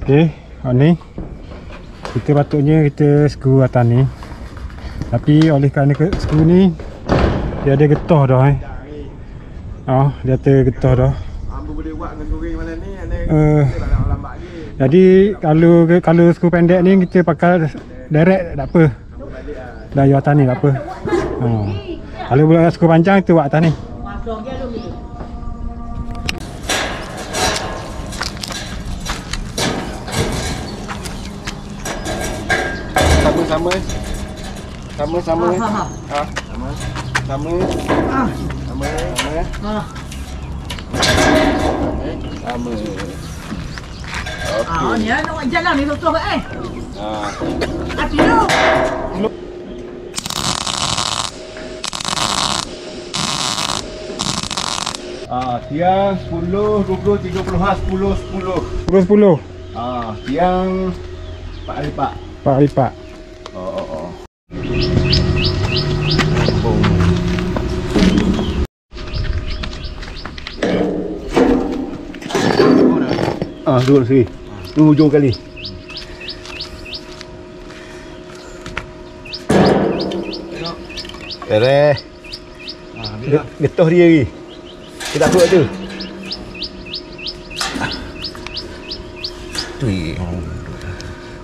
Okey, ni kita patutnya kita skru atas ni. Tapi oleh kerana skru ni dia ada getah dah dia ada getah dah. Hamba boleh buat dengan touring malam ni, kita tak lambat lagi. Jadi kalau skru pendek ni kita pakai direct tak apa. Dah atas ni tak apa. Kalau boleh skru panjang kita buat atas ni. Sama. Okey. Ni nak buat jalan ni tu Hati tu. Tiang 10, 20, 30, 10. 10. Tiang 4 lipat. 4 lipat. Duduk sini. Ni hujung kali. Tengok. Getah dia lagi. Kita tak kuat tu.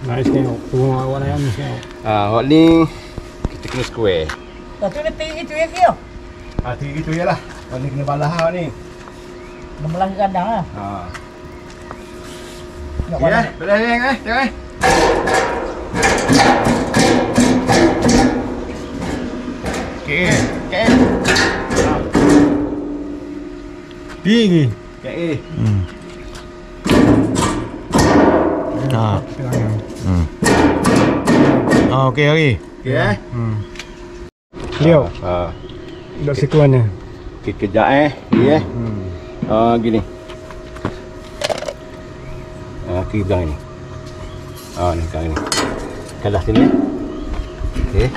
Nice tengok. Tunggu awak nak ni tengok. Awak ni kita kena square. Tak tu dia tinggi tu ya kio. Tinggi gitu je lah. Awak ni kena balah awak ni. Membelah ke kandang lah. Ya, belah ni tengok Okey. Tinggi. Okey. Okey lagi. Okey Leo. Duduk situ mana? Okey, kejap ni gini. Kiri belakang ni. Ni sekarang ni. Kalah sini. Okey.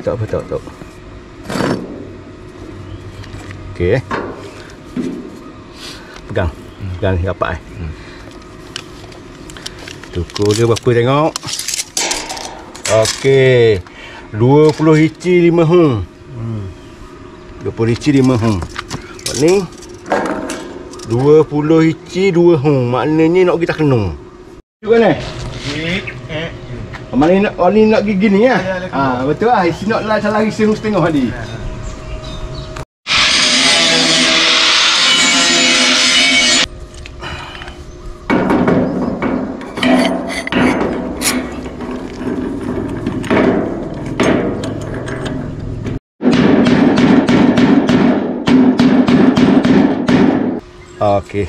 Tak apa. Okey. Pegang ni rapat Tukur dia berapa tengok. Okey. 20 inci 5 hung. 20 inci 5 hung. Ni 20 inci 2 hung. Maknanya nak kita kena. Juga ni. Mana ni nak gigi ni ya? Betul lah. Isi nak lah salah isi setengah tadi. Okey.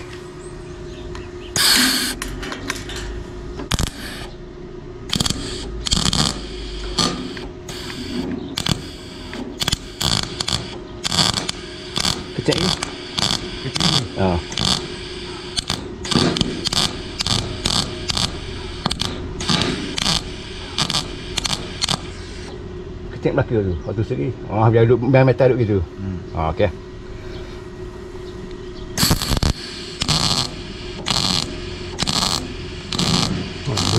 Kecil ni. Kecil belakang tu. Waktu segi. Biar duduk biar metal duduk gitu. Okey.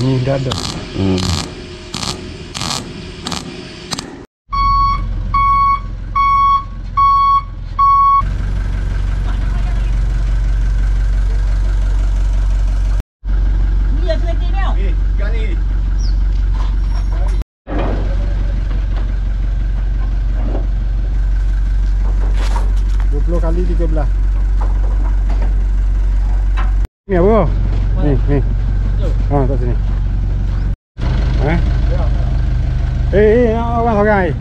Bunyi dah ada. Ni yang seleti ni tau. Gani. Kali 13. Ni apa? Ni. Tak sini. Orang seorang.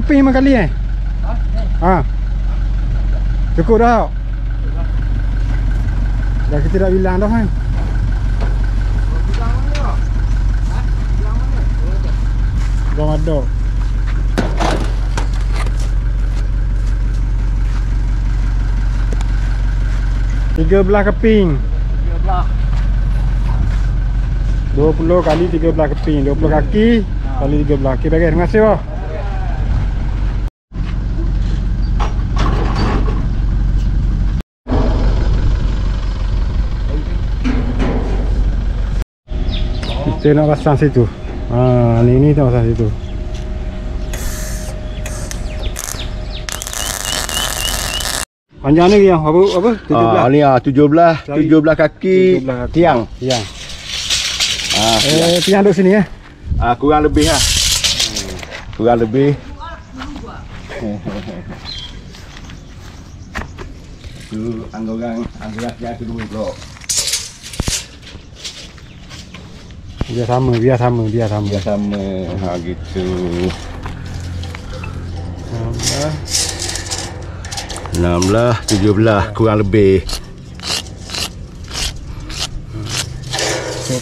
keping 5 kali Ha. Cukup dah. Dah kita dah bilang dah kan. Bilang ada. Tiga belah keping. 20 kali 13 keping. 20 kaki kali 13. Okey, baik. Terima kasih, Wah. Kita nak pasang situ. Ni kita pasang situ. Panjang ni yang apa? 17. Ni 17 kaki 17 tiang. Tiang. Tiang duduk sini Kurang lebih lah. Kurang lebih. Tu anggaran tiang kedua pula. Biar sama. Dia sama. Gitu. 16, 17 kurang lebih.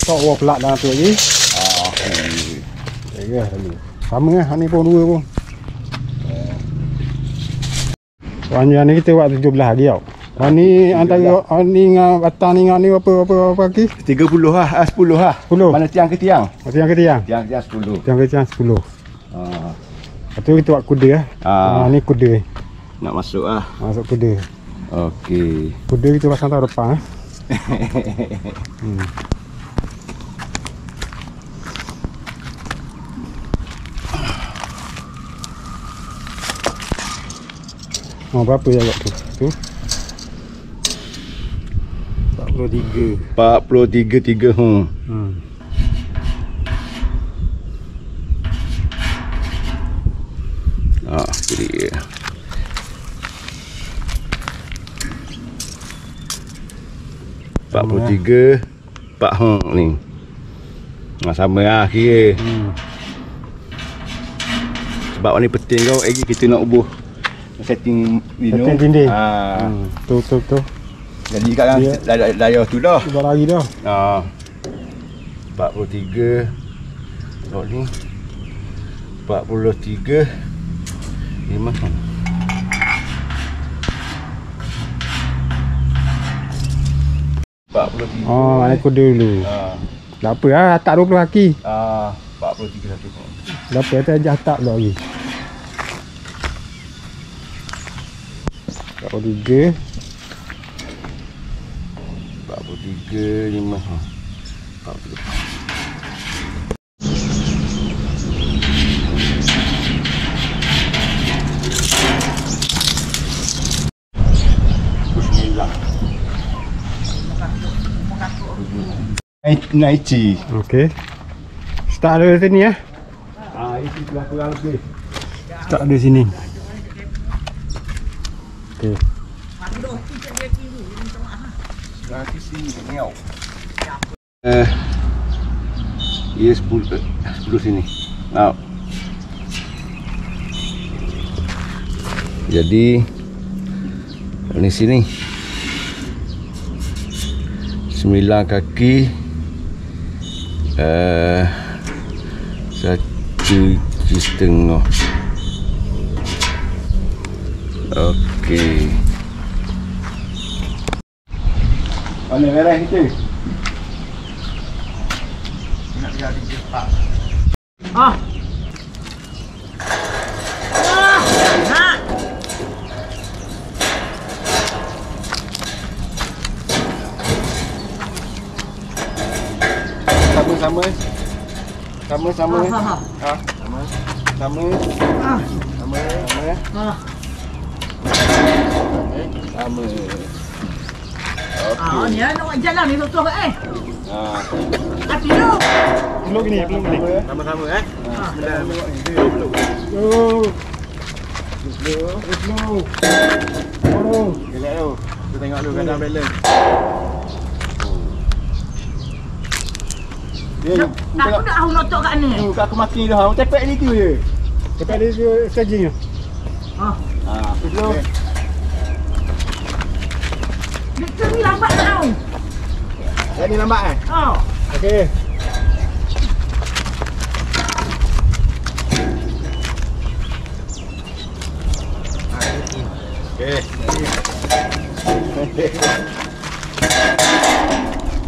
Tok wah pelak dalam tu lagi. Ya tadi. Sama hak ni pun dua pun. Panjang ni kita buat 17 lagi tau. Ni antara ni dengan batang ni dengan ni berapa kaki? 30 lah, 10 lah. 10. Mana tiang ke tiang? Tiang ke tiang? Tiang 10. Tiang ke tiang 10. Lepas tu kita buat kuda ni kuda. Nak masuk lah. Masuk kuda. Okey. Kuda kita pasang tahun depan berapa ya waktu tu? 43 itu dia. Sama 43 4 ni. Sama lah kira. Sebab ni penting kau lagi kita nak ubuh setting dinding. Tu. Jadi sekarang daya tu dah. Buat lagi dah. 43 ni 43 5 43. Naik kuda dulu. Tak apa lah, tak 20 kaki. 43 satu. Tak apa, kita ajak tak pula lagi. 43 5 40. Naici. Okey. Start dari sini Ini telah kurang lebih. Start dari sini. Okey. Nanti sini tengok. Ia 10 sini. Jadi ini sini 9 kaki 1,5. Okey. Mana merah kita? Nak jadi cepat. Sama. Ni nak buat jalan ni tu Hati tu. Peluk ni. Sama-sama Peluk. Relax tu. Kita tengok dulu kadang balance. Aku nak notok kat ni. Aku maki dah. Tepek ni tu je. Dekat dia staging tu. Dulu. Dia ni lambat tau. Yang ni lambat kan? Oh. Okey.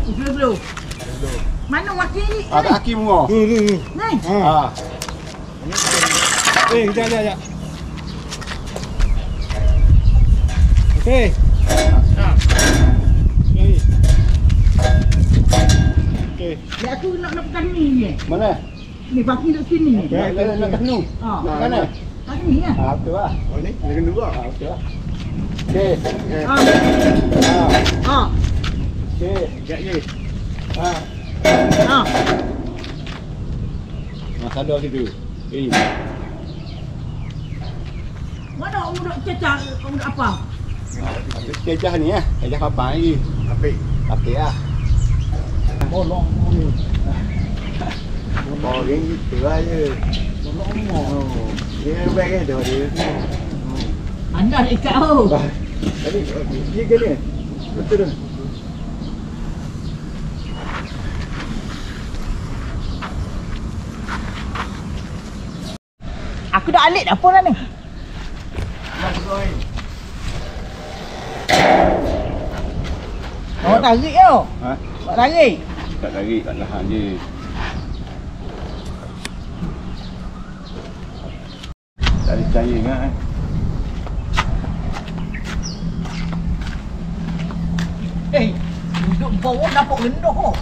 Dulu. Mana wakil ni? Ada kaki bunga. Ni. Ni. Ha. Kejap. Okey. Lagi. Okey. Dia aku nak pegang ni je. Mana? Ni baki duduk sini. Nak kenu. Mana? Baki ni ya. Betul lah. Oh ni? Nak kenu juga? Betul lah. Okey. Okey. Sekejap je. Sadar situ. Mana orang duduk cecah, orang duduk apa? Kejah ni kejah papan lagi. Apik lah. Bolong ni. Orang gitu lah je. Dia baik ke dia? Anda nak ikat tu. Tadi dia gini. Betul tu. Aku dah alik dah apa dah ni? Awak tarik tau. Awak tarik. Tak tarik kat lahan je. Tak ada percaya ingat Duduk bawah dapat rendah kau.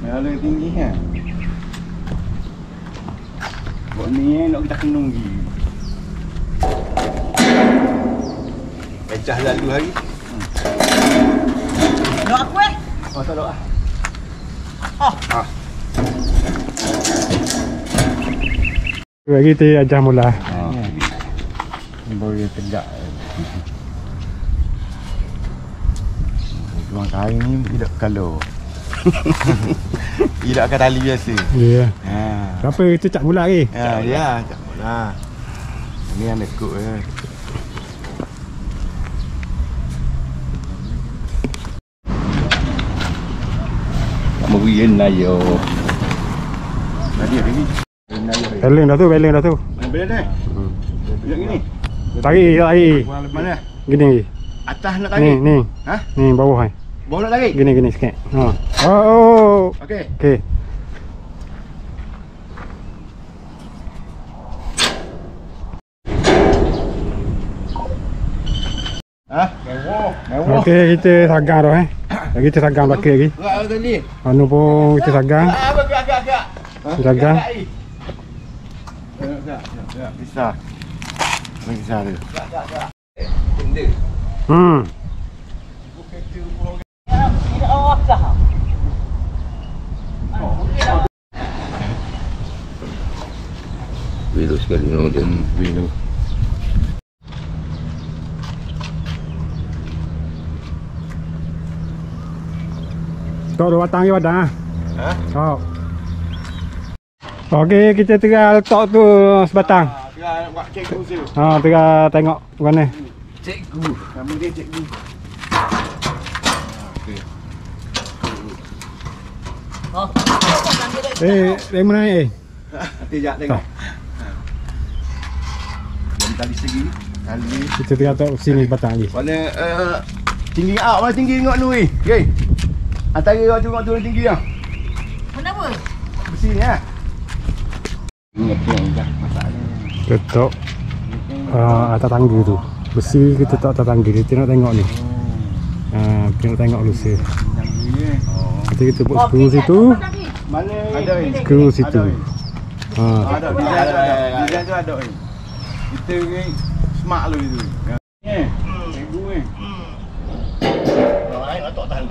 Yang lebih tinggi kan. Buat ni nak kita kenung lagi. Pecah lalu hari. Duduk aku Tak ada lah. Lagi kita ajar mula. Boleh tegak. Tuang kain ni tidak kalau. Tidak akan tali biasa. Ya. Berapa kita cak mula lagi? Ya, tak apalah. Ini yang lekuk je. Tak mau yen ayo. Tadi lagi. Baleng dah tu. Bila dah? Bila gini. Tarik. Mana? Gini lagi. Atas nak tarik. Ni. Ha? Ni bawah ni. Bawah nak tarik. Gini sikit. Oh. Okey. Okey. Mewah. Okey, kita sagang dah Lagi kita sagang belakang lagi. Gerak tadi. Anu pun kita sagang. Agak. Sagang. Gerak. Pisah. Pisah dia. Gerak. Benda. Tidak awak sah. Belok sekali dan belok. Tok dua batang lagi padang. Tok. Okey, kita tinggal tok tu sebatang. Tinggal buat cikgu tu. Tinggal tengok mana. Cikgu. Nama dia cikgu. Dari mana ni? Nanti jap tengok. Jadi tali segi. Tali. Kita tinggal tok sini sebatang lagi. Mana tinggi mana tinggi tengok tu ni. Okey. Antara kau tengok tu tinggi ah. Kenapa? Besi ni ah. Ingat dah masalah. Ketok atas tangga tu. Besi kita tak atas tangga. Kita nak tengok ni. Kita nak tengok lusa. Nanti kita buat skru situ. Mana ada ni? Skru situ. Ada. Design tu ada ni. Kita ni smart lu itu. Ni. Cikgu ni. Orang lain letak tahan.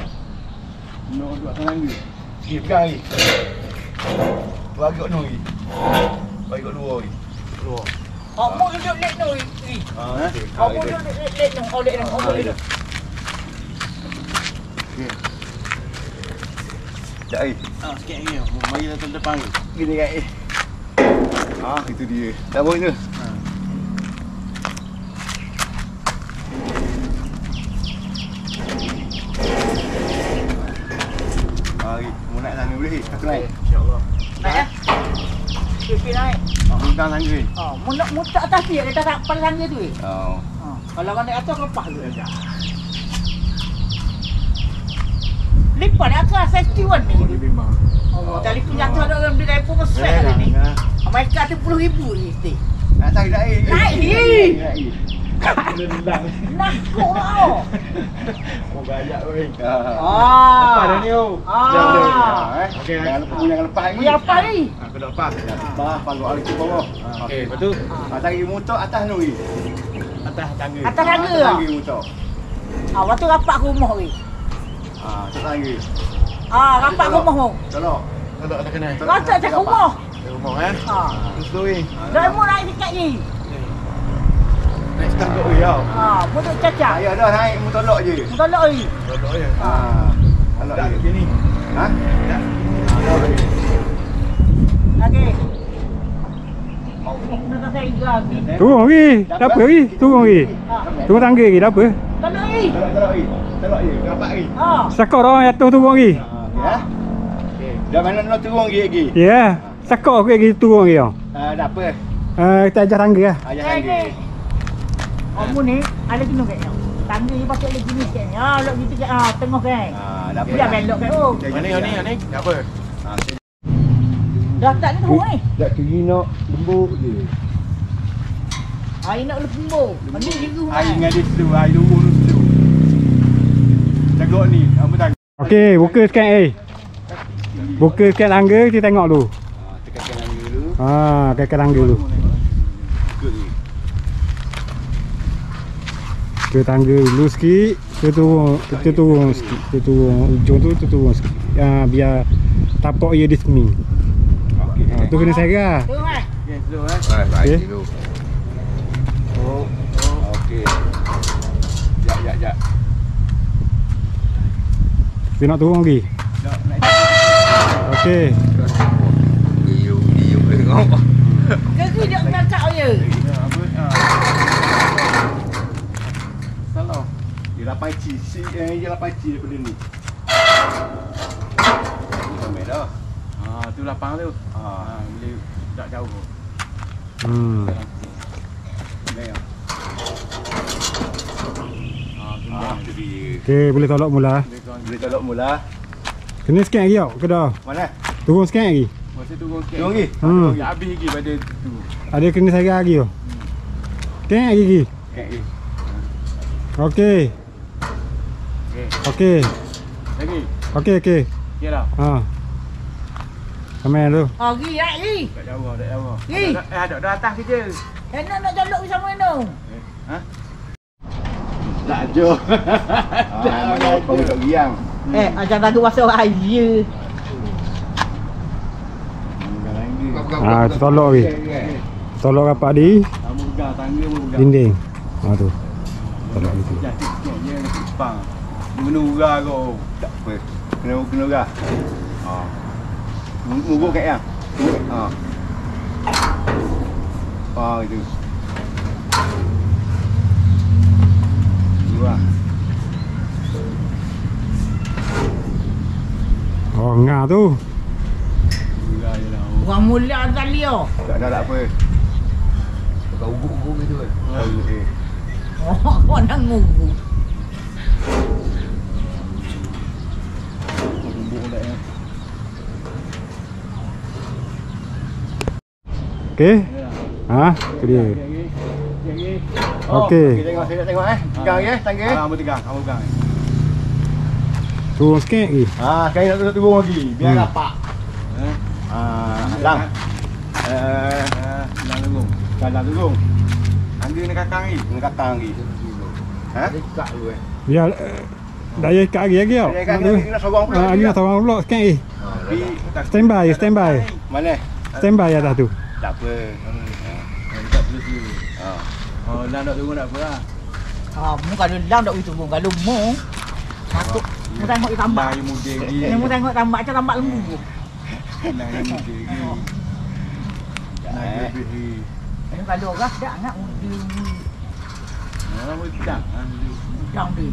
Nak duduk atas tangga. Sikit pegang lagi. Bagi kat ni. Bagi kat luar ni. Luar. Kamu duduk lek ni. Kamu duduk lek ni. Oleh ni. Sekejap lagi. Sikit lagi. Mari datang depan ni. Gini kat ni. Itu dia. Dah boleh tu. Aku naik. Naik. Sikit naik. Bukan tangga. Mu tak atas dia, dia tak pada tangga tu. Oh. Kalau kau naik atas lepas tu. Lipat aku safety one ni. Oh, telefon jatuh ada orang dia pun stress kali ni. Mereka 10,000 ni mesti. Nak naik. Naik. Nak kau. Oh banyak weh. Lepas dah ni oh. Okey, jangan lepas ni. Yang apa ni? Aku dah lepas. Lepas panggung alih ke bawah. Okey, betul. Tarik motor atas tu ni. Atas tangga. Atas tangga. Tangga motor. Waktu rapat rumah ni. Atas tangga. Rapat rumah mu. Tolak tak kena. Rapat cak rumah. Rumah kan? Terus tu ni. Dah mu naik dekat ni. Naik setengah weh tau. Motor cacat. Ya dah naik mu tolak je. Tolak ni. Tolak je. Tolak je. Begini. Tak. Okey. Nak saya lagi. Turun lagi. Tak apa lagi. Turun lagi. Turun tangga lagi. Tak apa. Tolak ni. Tolak je. Rapat lagi. Sakar orang jatuh turun lagi. Okey. Dah mana nak turun lagi? Ya. Sakar aku lagi turun lagi. Tak apa. Kita ajar tangga lah. Ajar tangga. Kamu ni ada gini kayaknya. Tangga ni patut ada gini kayaknya. Lok gitu ke tengah kan. Tak apa. Dia belok ke oh. Ni. Tak apa. Dah tak ni ni. Tak kiri nak lembut je. Air nak lembut. Mandi minggu ni. Air dengan dia slow, air lurus slow. Jaga ni, apa tangga. Okey, buka sikit buka sikit tangga, kita tengok dulu. Tekan tangga dulu. Tekan tangga dulu. Ke tangga dulu sikit, kita turun sikit. Kita turun ujung tu, kita turun sikit. Biar tapak ia di semi. Okey. Tu kena serah. Tu kan. Okey, slow Okey. dulu. Oh, okey. Ya. Kita nak turun lagi. Dah naik. Okey. Diam tengok. Kaki dia ngakak je. Apa? Salah. Dia 8 dia 8 daripada ni. Sampai dah. Tu lapang tu. Boleh tak jauh. Baik. Tu dia. Okey, boleh tolak mula. Boleh tolak mula. Kena sikit lagi tau, ke dah? Mana? Turun sikit lagi. Masa turun sikit. Turun lagi? Ya, habis lagi pada tu. Ada kena serah lagi tu. Sikit lagi. Okey. Okey. Okey. Lagi. Okey. Okey dah. Sampai tu. Gi ya gi. Tak jauh. Gi. Dah atas kerja. Nak jaluk sama mana? Tak jo. Kau tak giang. Ajak tangga pasal air. Tu tolak lagi. Tolak rapat di Kamu pegang tangga pun pegang. dinding. Tu. Tolak itu. Jatuh sikit je nak kupang. Dia kena urah kau. Tak apa. Kena urah. Muruk kat yang. Itu. Urah. Ngah tu. Urah je dah. Orang mulia sekali oh. Tak apa. Kau ubuk-ubuk gitu kan. Okey. Kau nak ngubu. Ubuk dah ya. Okey. Tu dia. Okey. Tengok pegang ya tangga. Kamu pegang. Turun sikit lagi. Sekarang nak turun lagi. Biar rapat. Lang. Lang turun. Tangga nak kakang lagi. Dekat tu Biar daya ikat lagi tau. Nak sorang pula. Lagi nak sorang pula sikit lagi. Standby. Mana? Standby atas tu. Tak apa. Tak perlu tu. Lang nak turun tak apa lah. Mu kalau lang tak itu kalau mu takut mu tengok dia tambak. Lang yang muda lagi. Mu tengok tambak macam tambak lembu. Lang yang muda lagi. Lang lebih. Kalau orang dah nak muda. Orang udang. Udang dia.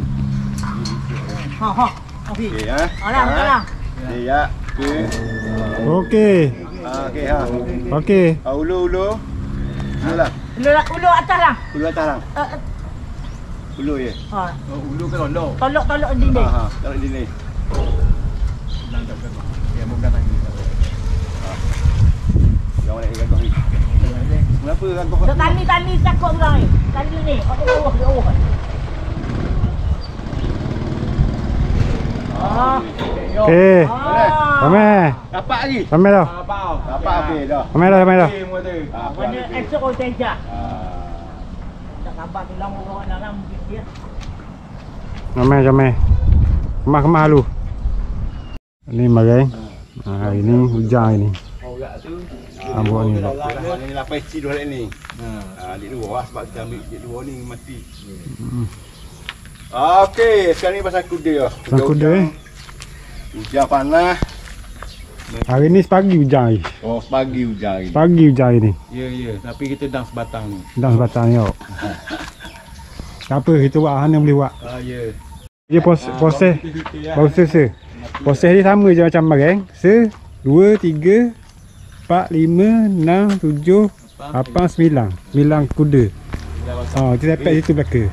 Okey. Okey Alang. Okey ya. Okey. Okey. Okey ha. Okey. Ulu. Ulu lah. Ulu atas lah. Ulu atas lah. Ulu je. Ha. Ulu ke rondo? Tolok dinding. Ha, tolok dinding. Ya, bukan lagi. Jangan nak gaduh ni. Kenapa gaduh? Dah tani takut orang ni. Tani ni, di bawah. Okey. Ramai. Dapat lagi. Ramai dah. Dapat habis dah. Ramai dah. Mana esok kau tejak. Tak sabar tulang orang dalam dia. Ramai. Kemas lu. Ni marai. Hari ni hujan ni. Rambut ni. Ni lapis cik dua ni. Adik dua lah sebab kita ambil adik dua ni mati. Okey, sekarang ni pasal kuda lah. Pasal kuda Hujan panas. Hari ni sepagi hujan ni. Oh, pagi hujan hari ni. Pagi hujan hari ni. Ya, tapi kita dah sebatang ni. Dah sebatang ni. Tak apa, kita buat hana boleh buat. Ya. Dia proses dia sama je macam barang. 1, 2, 3, 4, 5, 6, 7, 8, 9 kuda. Kita dapat situ belakang.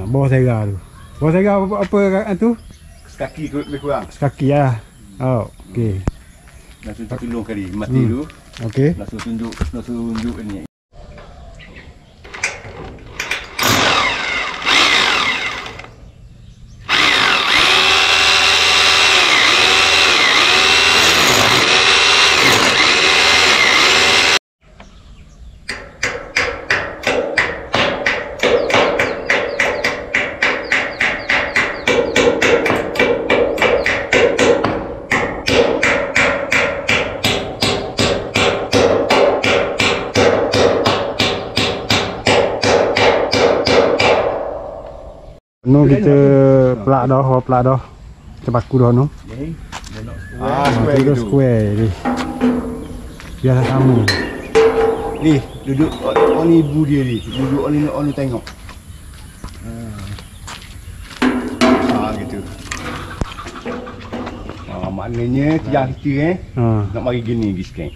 Bawah serah tu. Bawah serah apa tu? Sekaki lebih kurang. Sekaki lah. Okey. Langsung tolong kali mati dulu. Okey. Langsung tunjuk ni. Nu kita pelak dah. Kita baku dah nu. Square square ni. Biasa sama. Ni, duduk on ibu dia ni. Duduk on tengok. Gitu. Maknanya tiang kita nak mari gini sikit.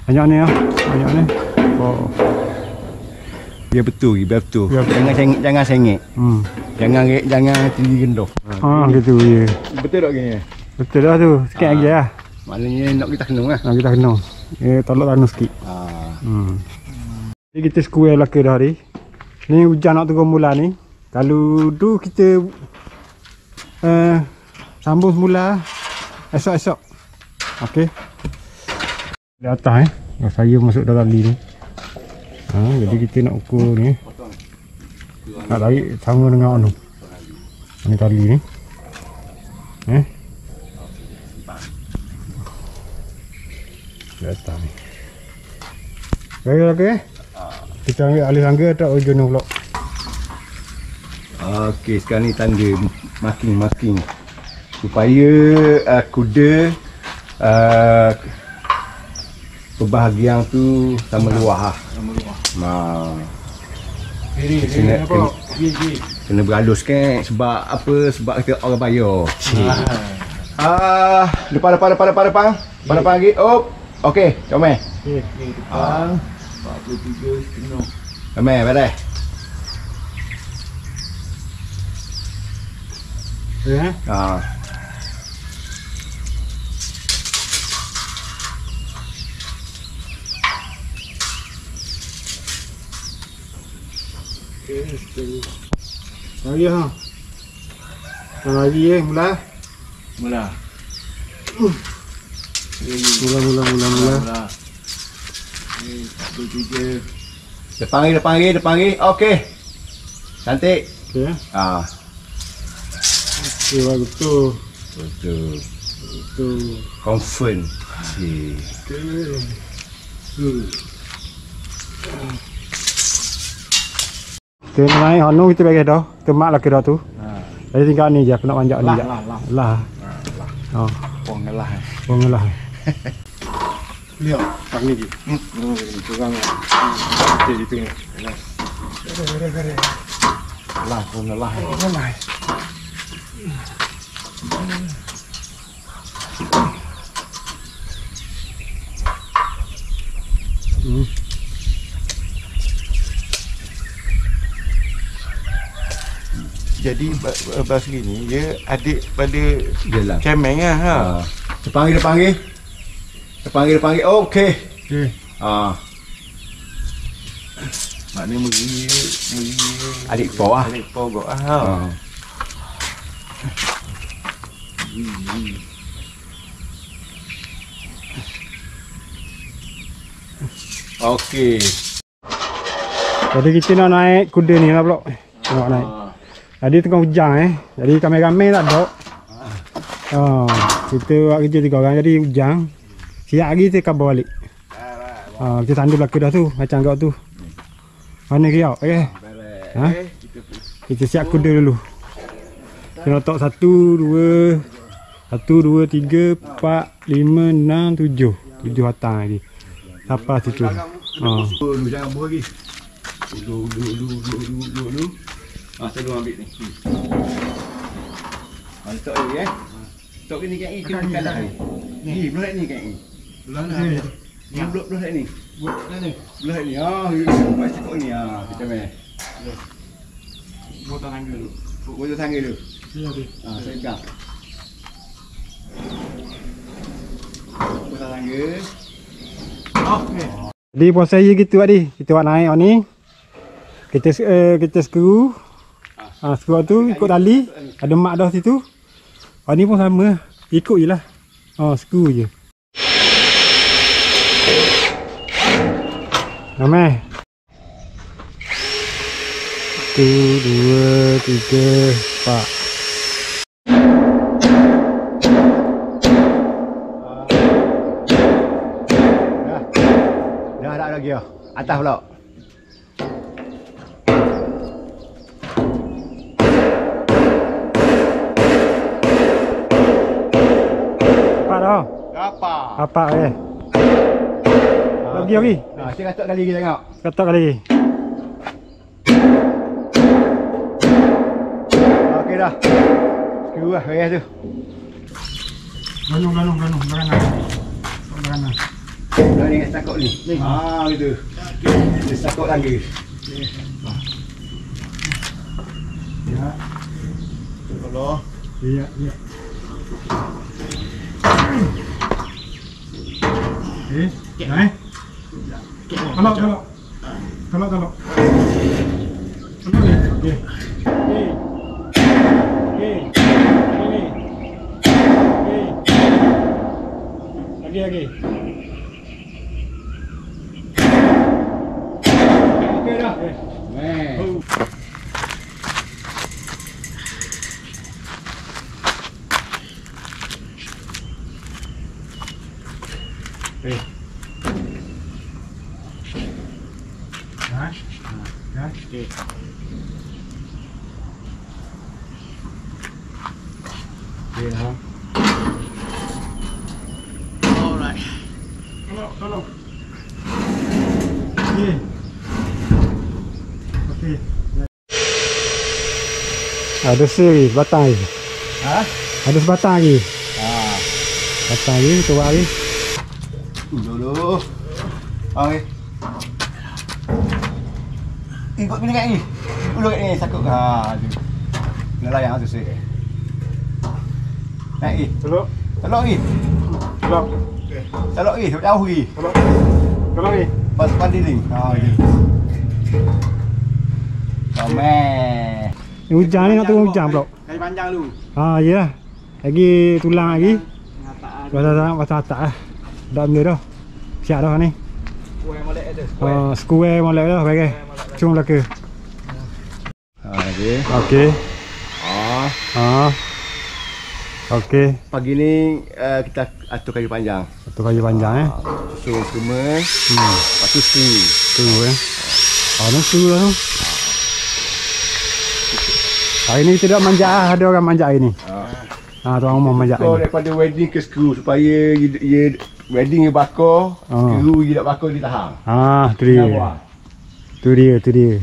Banyak ni banyak ni. Biar betul. Biar Jangan sengit. Jangan tinggi gendoh. Gitu ya. Betul tak gini? Betul dah tu. Sikit lagi lah. Maknanya nak kita kena lah. Kita kena. Tolak tanah sikit. Jadi kita square belakang dah hari. Ni hujan nak turun mula ni. Kalau tu kita sambung semula esok. Okey. Di atas saya masuk dalam tali ni. Jadi kita nak ukur ni. Nak tarik sama dengan anu. Ni tali ni. Di atas ni. Okey. Kita ambil alih tangga atau ujung ni pula. Okey, sekarang ni tanda marking supaya kuda perbahagian tu sama luah lah. Kena berhalus kan sebab apa? Sebab kita orang bayar. Depan lagi. Okey, comel. Depan 43 setengah. Comel, beres. Lagi lagi mula. Mula. Depan lagi. Okey. Cantik. Okey. Okey, betul. Confirm. Kita naik hanu kita bagi dah. Kita mak lagi dah tu. Jadi tinggal ni je aku nak manjak ni je. Lah. Pongelah. Lihat, tak ni je. Kurang. Okey gitu ni. Lah. Jadi Basri ni dia adik pada Jelas. Cemeng lah. Ha. Depanggil. Oh, okey. Okey. Maknanya meri Adik kau ah. adik pogok ah. Ha. Okey. Jadi kita nak naik kuda ni lah pula. Tengok naik. Tadi tengah hujan Jadi kameraman tak ada. Kita buat kerja 3 orang jadi hujan. Siap lagi kita kabur balik. Kita tandu belakang dah tu macam kau tu. Mana riau okey. Ha? Kita siap kuda dulu. Kita letak 1 2 1 2 3 4 5 6 7 batang lagi. Sampai situ. Dulu jangan buat lagi. Dulu. Saya ambil ni. Letak lagi Tok ni kan ini kita kalah ni. Ni belah ni kan ini. Belah ni. Ni belah ni. Belah ni. Belah ni. Macam kau ni kita main. Motor tangga dulu. Motor tangga dulu. Ya dia. Saya pegang. Motor tangga. Okey. Jadi proses je gitu tadi. Kita buat naik ni. Kita skru. Skru tu ikut tali. Ada mak dah situ. Ni pun sama. Ikut je lah. Skru je. Ramai. 1 2 3 4. Dah lagi atas pula. Apa lagi. Saya katak kali lagi tengok. Katak kali. Okey dah. Skru lah beres tu. Ganung beranak. Dah ni takut ni. Gitu. Dia takut lagi. Ya. Kalau Iya. Naik. Tolak. Tolak ni. Okey. Lagi. okey dah. Okey. Tolong. Okey. Ada sebatang lagi. Ada sebatang lagi. Batang lagi, kita buat lagi. Dulu. Okey. Ikut ni kat ni. Ulu kat ni sakut. Tu. Kena layan tu sih. Naik ni. Tolak. Tolak ni. Tolak. Tolak ni, jauh ni. Tolak ni. Pas pandi ni. Ni. Komen. Hujan ni nak turun hujan pula. Kayu panjang dulu. Ya. Lagi tulang lagi. Pasal atas lah. Dah benda dah. Siap dah ni. Square molek dah bagi. Cuma belaka. Okey. Okey. Okey. Pagi ni kita atur kayu panjang. Satu kayu panjang Susun semua. Lepas tu skru. Tu ni skru lah tu. Hari ni tidak manja lah. Ada orang manja hari ni. Tuan rumah manja hari Kau ni. daripada wedding ke skru supaya dia wedding dia bakar, skru dia tak bakar dia tahan. Tu dia. Tu dia.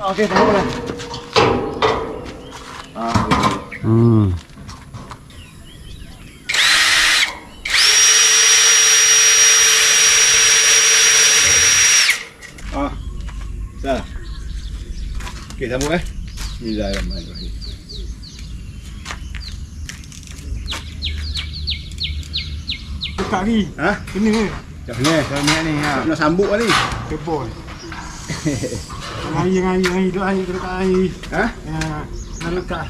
Okey, tengok lah. Okey, sambung Bismillahirrahmanirrahim. Dekat lagi. Ha? Ini ni. Macam ni, kalau ni ha. Nak sambung ni. Kebol. Air, duduk air, dekat air. Ha? Ya, nak dekat.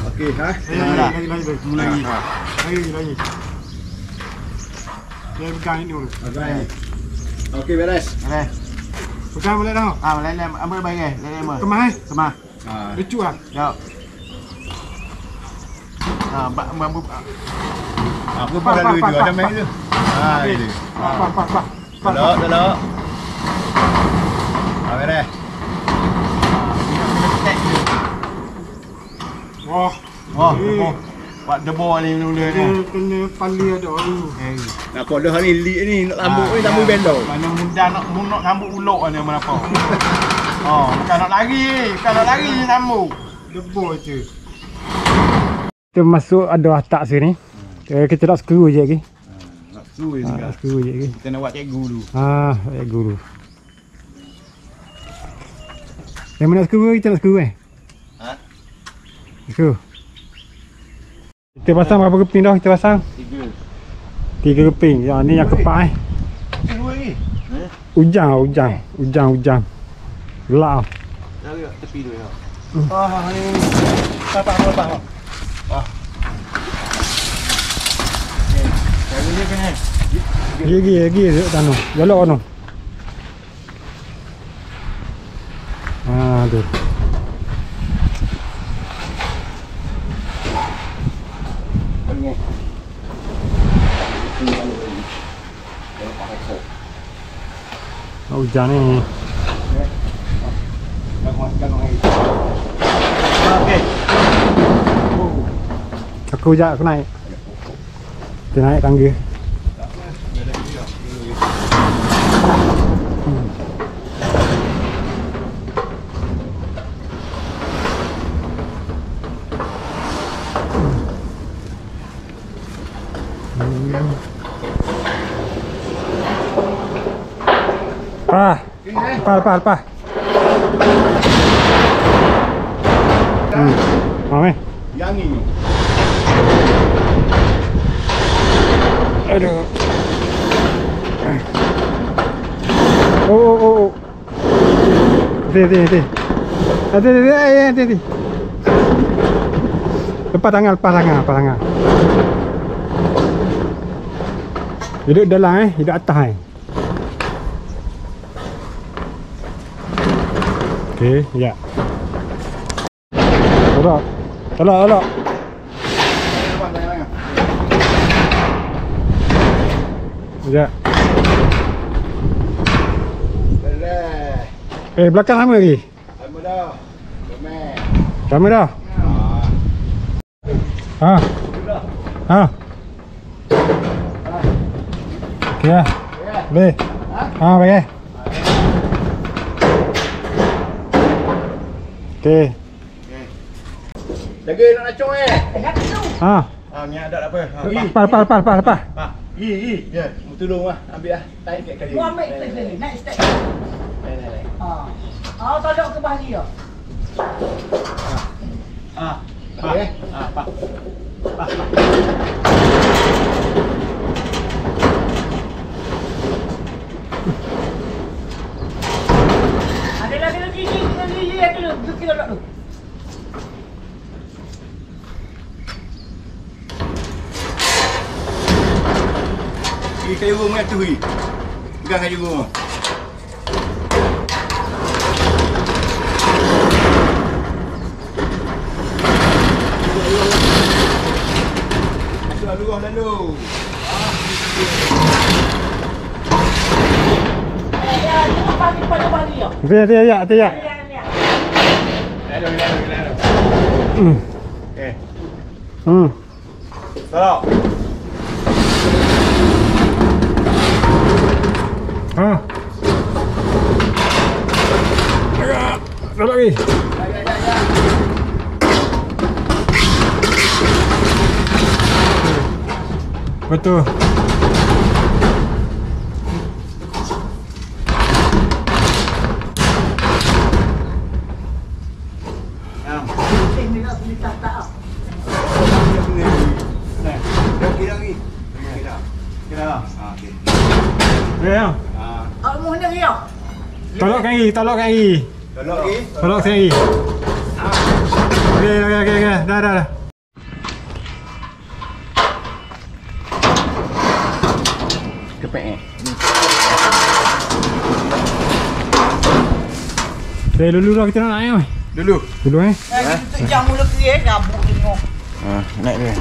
Okey, ha. Lagi. Lagi. Lagi. Dia pegang ini dulu. Okey. Okey, beres. Pegang boleh dah. Ambil baik lele. Kemah. Semah. Ha. Lucu ah. Jap. Bambu. Apa pun lalu itu ada main tu. Ha, itu. Pak. Telok. Ha, beres. Wah. Buat debor ni mula ni. Kena pali ada dulu. Nak kodoh ni lik ni nak lambuk ni lambuk bendo. Mana mudah nak rambut ulok ni apa. Bukan nak lari rambut. Debor je. Kita masuk ada atak sini. Kita nak skru je lagi. Nak suruh juga. Skru je lagi. Kita nak buat cikgu dulu. Cikgu dulu. Yang mana skru kita nak skru Ha? Skru. Kita pasang berapa keping dah kita pasang? 3 keping. Yang ni yang kepak Dua lagi. Ujang. Gelap. Tarik tepi dulu ya. Ni. Apa. Cara dia kan. Gigi tanu. Jalok anu. Tu. Hujan ni. Okey. Aku naik. Kita naik tangga. Lepas. Mami. Yang ni. Aduh. Oh. Hati. Lepas tangan. Duduk dalam duduk atas Okey, ya. Tolak. Ya. Belakang sama lagi. Sama dah. Ha. Okey lah. Boleh. Baik. Okey. Jaga nak nacung ni ada apa? Lepas. Ya, tolong ambil tarik kat kali. Kau ambil sini, naik step. Tolong ke bahari dah. Okey. Pak. Ada lagi dulu. Kita dulu. Ini kayu rumah tu ni. Pegang kayu rumah. Lalu. Jangan panggil pada bahari dah. Hati ya. Lalu. Okey. Tolak. Tolak lagi. Betul. dah. Okey. Ya. Mau hendak dia. Tolak kaki, tolak kaki. Tolak lagi. Tolak kaki. Okey. Dah. Kepek Dulu dah kita nak naik. Dulu. Dulu Jam mula kira gabuk tengok. Naik dia.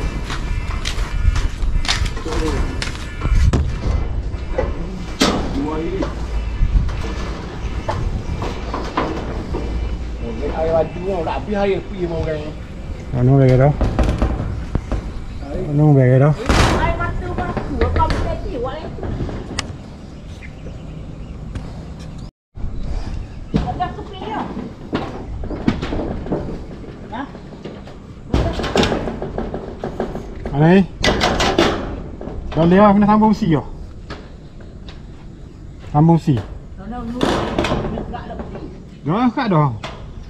Air laju ni nak habis air pergi sama orang. Anu bagi dah. Ai mata batu kau boleh jiwa ni. Ada kepi dia. Ha? Ani. Dah dia kena sambung si yo. Sambung si. Nona nu. Ni gerak lebih. Dah kat dah.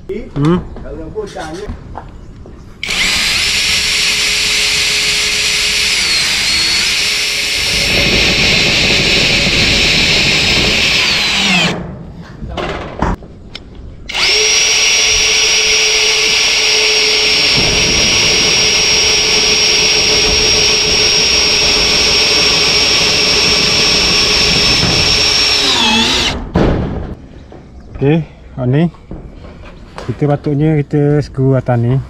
Kalau nak bocah ni. Okey, ni kita patutnya kita skru atas ni.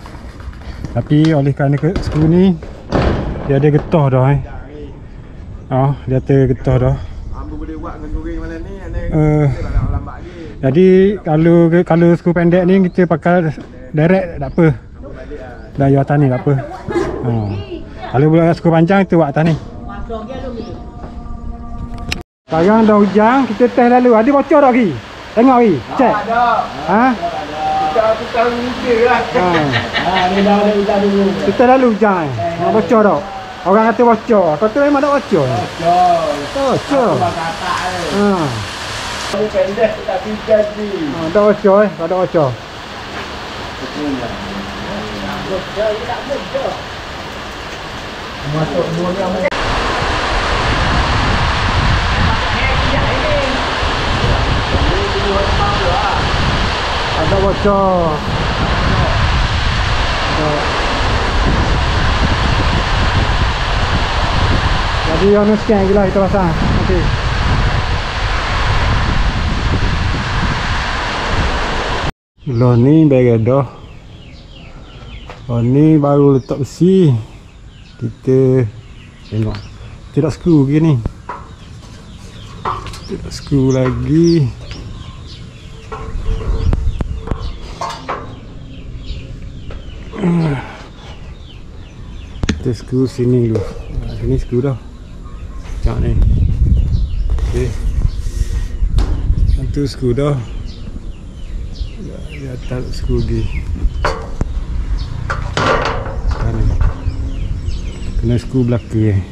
Tapi oleh kerana skru ni dia ada getah dah dia ada getah dah. Hamba boleh buat dengan goreng malam ni. Kita nak lambat lagi. Jadi kalau skru pendek ni kita pakai direct tak apa. Dahอยู่atas ni tak apa. Kalau boleh skru panjang kita buat atas ni. Masuk dia lu ni. Sekarang dah hujan, kita test lalu. Ada bocor tak lagi? Tengok lagi, cek. Ada. Kita muda lah. Ni dah ada hujan dulu. Kita lalu hujan. Bocor tak? Orang kata bocor. Kau tu memang tak bocor. Bocor. Kamu pendek tak hujan ni. Tak bocor tak ada bocor. Masuk semua ni. Ada bocor. Jadi anu scan lagi lah kita pasang. Okey. Lah ni bagi dah. Ni baru letak besi. Kita tengok. Tidak skru lagi ni. Tidak skru lagi. Kita skru sini dulu. Sini skru dah. Macam ni. Okey. Satu skru dah. Dia tak skru lagi. Ni. Kena skru belakang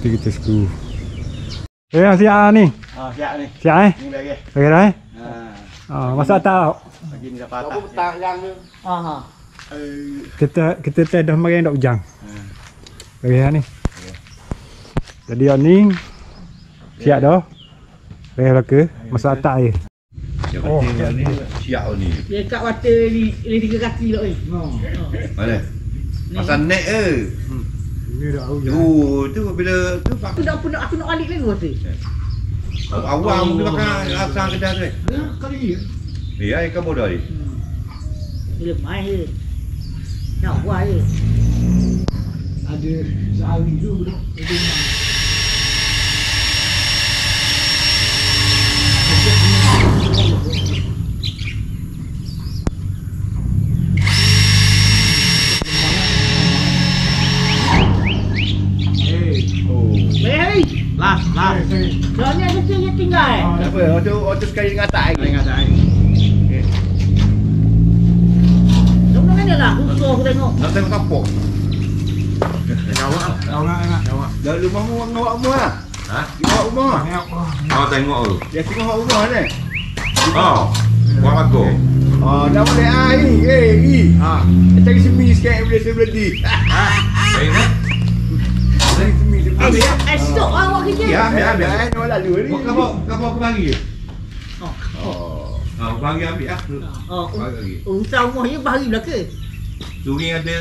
kita skru. Siap ni. Siap ni. Siap Ni bagi. Bagi dah masuk atas. Bagi ni dapat atas. Tak yang ni. Kita test dah mari dak hujang. Bagi ni. Jadi ni siap dah. Bagi belakang masuk atas je. Ni siap ni. Dia kat water ni 3 kaki dak ni. Mana? Pasal net ke? Ini dah hujang. Tu bila tu Aku nak balik lagi water. awam dia makan asam kedah tu. Kali ni. Ya, ikan bodoh ni. Dia mai je. Nak buat je. Ada sehari tu betul. Last. Soalnya kecilnya tinggal. Tak apa, auto sekali dengan atas lagi. Dengan atas lagi. Okey. Tunggu mana lah, khusus aku tengok. Nak tengok kapok. Jawab. Dah rumahmu ngawak rumah lah. Ha? Ngawak rumah. Tengok. Oh tengok tu. Dia tengok rumah ni. Oh. Buat aku. Dah boleh cari semi sikit boleh sebelah di. Cari semi sebelah. Stop awak kerja. Ya, ambil. Ni lalu ni. Kau aku bagi je. Bagi ambil ah. Unta rumahnya bahari belaka. Sungai ada.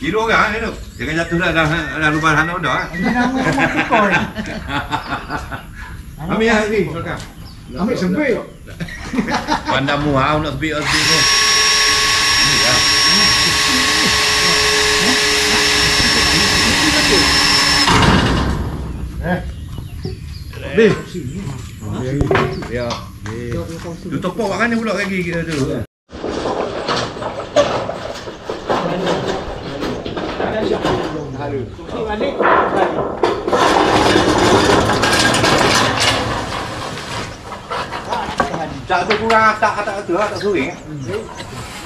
Kira orang ni tu. Jangan jatuh dalam lubang sana dah. Ini nama rumah tukar ni. Ambil ah ni. Ambil sempit. Pandang muha nak sebik tu. Ni ah. Bi. Ya. Tu topok kat mana pula kaki kita tu. Tak tu kurang tak tu tak suring.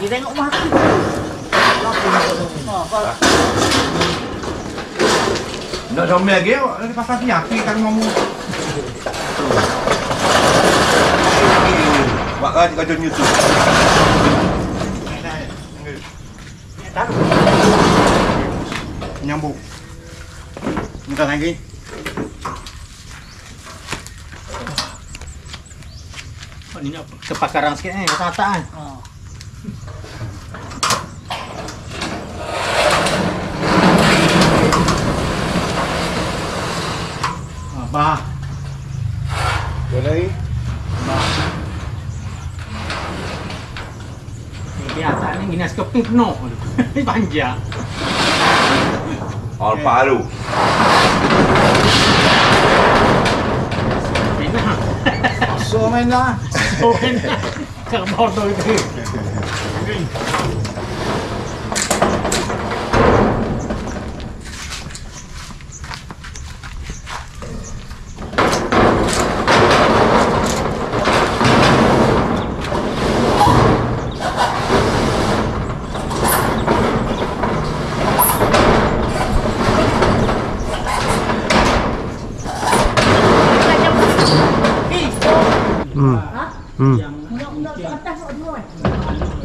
Dia tengok rumah aku. Nak domel lagi lagi pasal siap kan mamu. Buat kau jon YouTube. Nyambung. Minta lagi. Ni nak kepakaran sikit kata-kata kan. Bah. Boleh. Dia atas ni gini skoping penuh tu. Panjang. All paru. So main dah. Oh, kat bawah tu.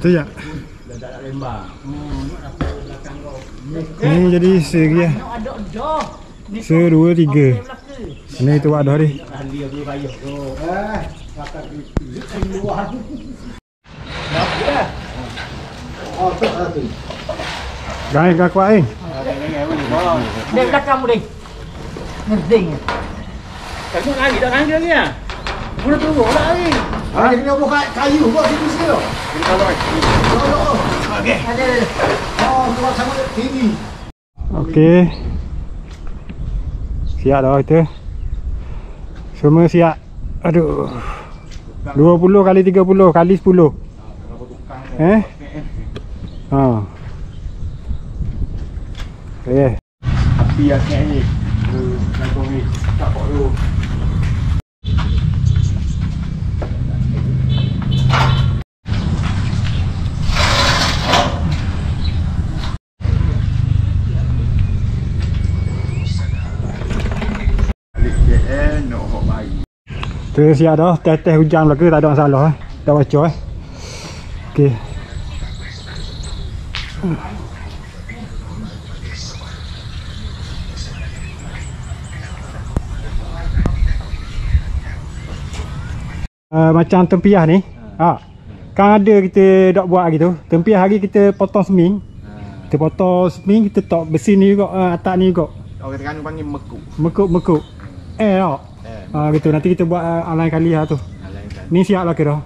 Betul tak? Ni jadi segi lah. Dua, tiga. Ni tu buat dah ni. Gai gak kuat eh. Dia belakang mu ding. Ngeding. Kamu lagi dah lagi lagi ah. Boleh tunggu lah lagi. Dia kena buka kayu buat situ situ. Okey. Ada. Buat sama tinggi. Okey. Siap dah kita. Semua siap. Aduh. 20 kali 30 kali 10. Ha. Okey. Api yang ni. Langsung ni. Tak apa dulu. Tu siap dah, teh hujan belaka tak ada masalah Dah baca Okey. Macam tempiah ni. Kan ada kita dak buat gitu. Tempiah hari kita potong seming. Kita potong seming, kita tok besi ni juga atas ni juga. Orang Terengganu panggil mekuk. Mekuk. Tak? Gitu nanti kita buat lain kali lah tu. Ni siap lah kira.